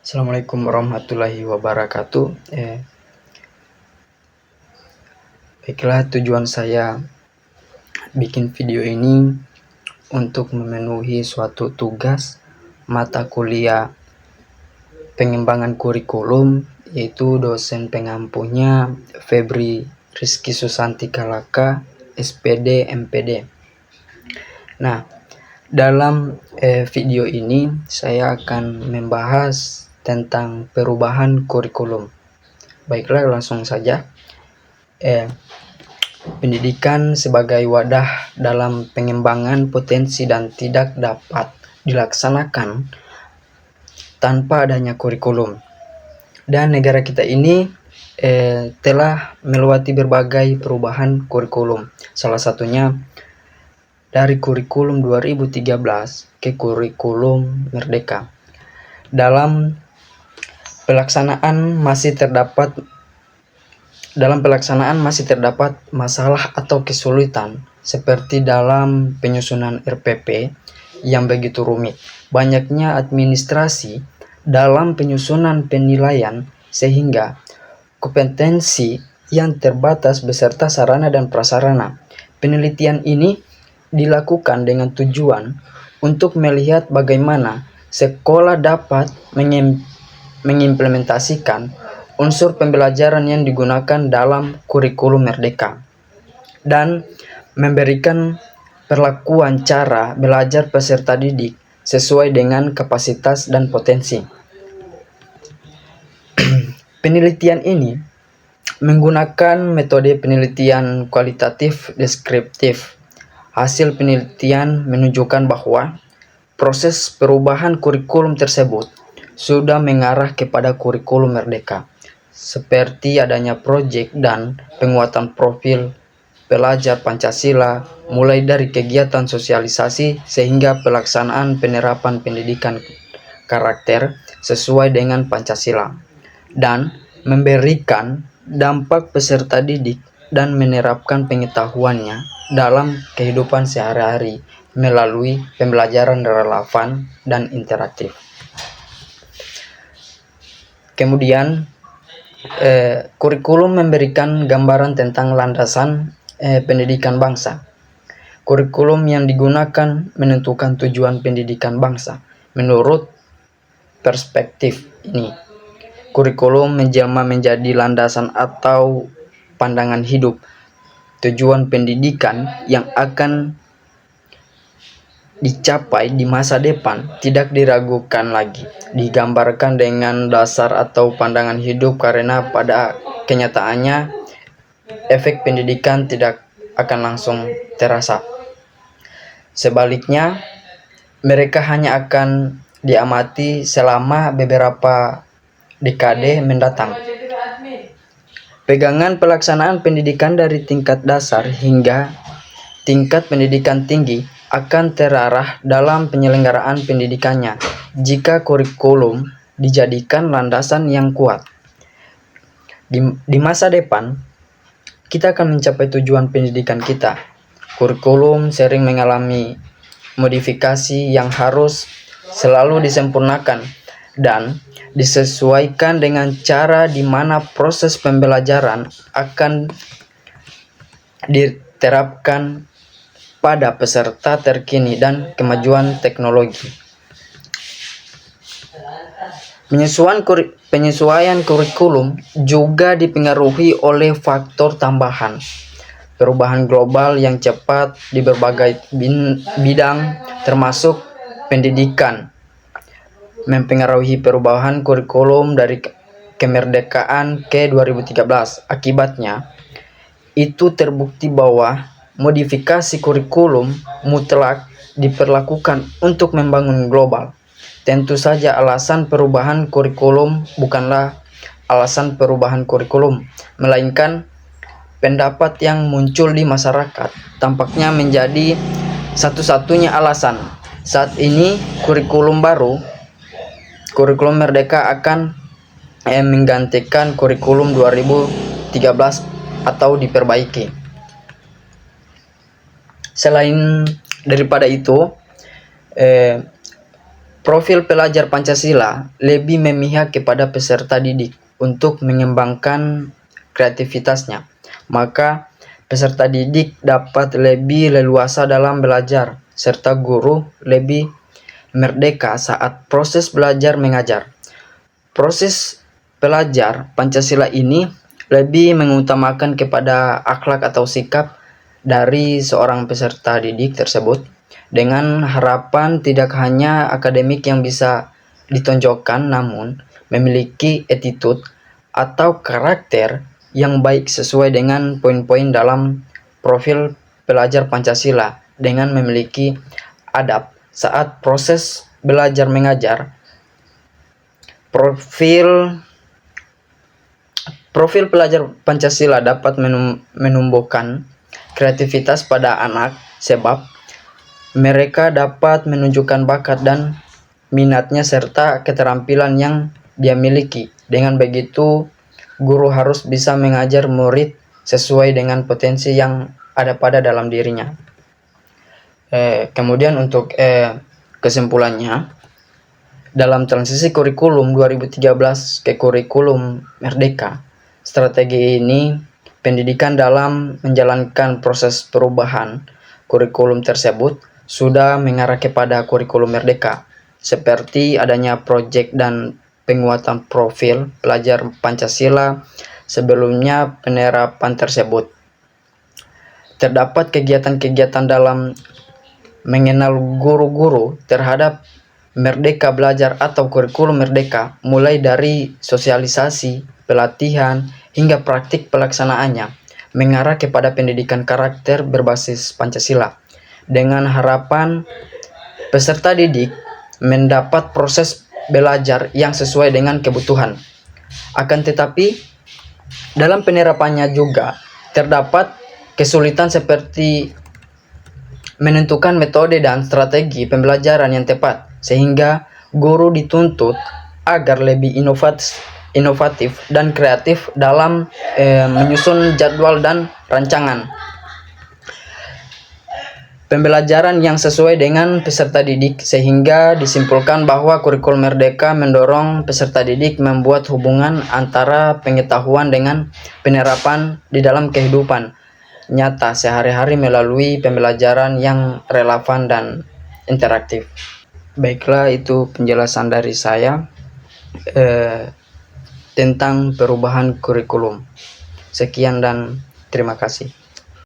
Assalamualaikum warahmatullahi wabarakatuh. Baiklah, tujuan saya bikin video ini untuk memenuhi suatu tugas mata kuliah pengembangan kurikulum, yaitu dosen pengampunya Febri Rizky Susanti Kalaka, SPD MPD. Nah, dalam video ini saya akan membahas tentang perubahan kurikulum. Baiklah, langsung saja. Pendidikan sebagai wadah dalam pengembangan potensi dan tidak dapat dilaksanakan tanpa adanya kurikulum. Dan negara kita ini telah melewati berbagai perubahan kurikulum. Salah satunya dari kurikulum 2013 ke kurikulum Merdeka. Dalam pelaksanaan masih terdapat masalah atau kesulitan seperti dalam penyusunan RPP yang begitu rumit, banyaknya administrasi dalam penyusunan penilaian sehingga kompetensi yang terbatas beserta sarana dan prasarana. Penelitian ini dilakukan dengan tujuan untuk melihat bagaimana sekolah dapat mengimplementasikan unsur pembelajaran yang digunakan dalam kurikulum Merdeka dan memberikan perlakuan cara belajar peserta didik sesuai dengan kapasitas dan potensi. Penelitian ini menggunakan metode penelitian kualitatif deskriptif. Hasil penelitian menunjukkan bahwa proses perubahan kurikulum tersebut sudah mengarah kepada kurikulum Merdeka, seperti adanya proyek dan penguatan profil pelajar Pancasila, mulai dari kegiatan sosialisasi sehingga pelaksanaan penerapan pendidikan karakter sesuai dengan Pancasila, dan memberikan dampak peserta didik dan menerapkan pengetahuannya dalam kehidupan sehari-hari melalui pembelajaran relevan dan interaktif. Kemudian, kurikulum memberikan gambaran tentang landasan pendidikan bangsa. Kurikulum yang digunakan menentukan tujuan pendidikan bangsa. Menurut perspektif ini, kurikulum menjelma menjadi landasan atau pandangan hidup tujuan pendidikan yang akan dicapai di masa depan tidak diragukan lagi, digambarkan dengan dasar atau pandangan hidup karena pada kenyataannya efek pendidikan tidak akan langsung terasa. Sebaliknya, mereka hanya akan diamati selama beberapa dekade mendatang. Pegangan pelaksanaan pendidikan dari tingkat dasar hingga tingkat pendidikan tinggi akan terarah dalam penyelenggaraan pendidikannya jika kurikulum dijadikan landasan yang kuat. Di masa depan, kita akan mencapai tujuan pendidikan kita. Kurikulum sering mengalami modifikasi yang harus selalu disempurnakan dan disesuaikan dengan cara di mana proses pembelajaran akan diterapkan pada peserta terkini dan kemajuan teknologi. Penyesuaian kurikulum juga dipengaruhi oleh faktor tambahan. Perubahan global yang cepat di berbagai bidang termasuk pendidikan mempengaruhi perubahan kurikulum dari kemerdekaan ke 2013. Akibatnya, itu terbukti bahwa modifikasi kurikulum mutlak diperlakukan untuk membangun global. Tentu saja alasan perubahan kurikulum bukanlah alasan perubahan kurikulum, melainkan pendapat yang muncul di masyarakat tampaknya menjadi satu-satunya alasan. Saat ini kurikulum Merdeka akan menggantikan kurikulum 2013 atau diperbaiki. Selain daripada itu, Profil pelajar Pancasila lebih memihak kepada peserta didik untuk mengembangkan kreativitasnya. Maka peserta didik dapat lebih leluasa dalam belajar, serta guru lebih merdeka saat proses belajar mengajar. Proses belajar Pancasila ini lebih mengutamakan kepada akhlak atau sikap dari seorang peserta didik tersebut, dengan harapan tidak hanya akademik yang bisa ditonjolkan, namun memiliki attitude atau karakter yang baik sesuai dengan poin-poin dalam profil pelajar Pancasila, dengan memiliki adab saat proses belajar mengajar. Profil pelajar Pancasila dapat menumbuhkan kreativitas pada anak, sebab mereka dapat menunjukkan bakat dan minatnya serta keterampilan yang dia miliki. Dengan begitu, guru harus bisa mengajar murid sesuai dengan potensi yang ada pada dalam dirinya. Kemudian untuk kesimpulannya, dalam transisi kurikulum 2013 ke kurikulum Merdeka, strategi ini pendidikan dalam menjalankan proses perubahan kurikulum tersebut sudah mengarah kepada kurikulum Merdeka, seperti adanya proyek dan penguatan profil pelajar Pancasila. Sebelumnya penerapan tersebut terdapat kegiatan-kegiatan dalam mengenal guru-guru terhadap Merdeka Belajar atau kurikulum Merdeka, mulai dari sosialisasi, pelatihan, hingga praktik pelaksanaannya, mengarah kepada pendidikan karakter berbasis Pancasila, dengan harapan peserta didik mendapat proses belajar yang sesuai dengan kebutuhan. Akan tetapi, dalam penerapannya juga terdapat kesulitan seperti menentukan metode dan strategi pembelajaran yang tepat, sehingga guru dituntut agar lebih inovatif dan kreatif dalam menyusun jadwal dan rancangan pembelajaran yang sesuai dengan peserta didik, sehingga disimpulkan bahwa kurikulum Merdeka mendorong peserta didik membuat hubungan antara pengetahuan dengan penerapan di dalam kehidupan nyata sehari-hari melalui pembelajaran yang relevan dan interaktif. Baiklah, itu penjelasan dari saya tentang perubahan kurikulum. Sekian dan terima kasih.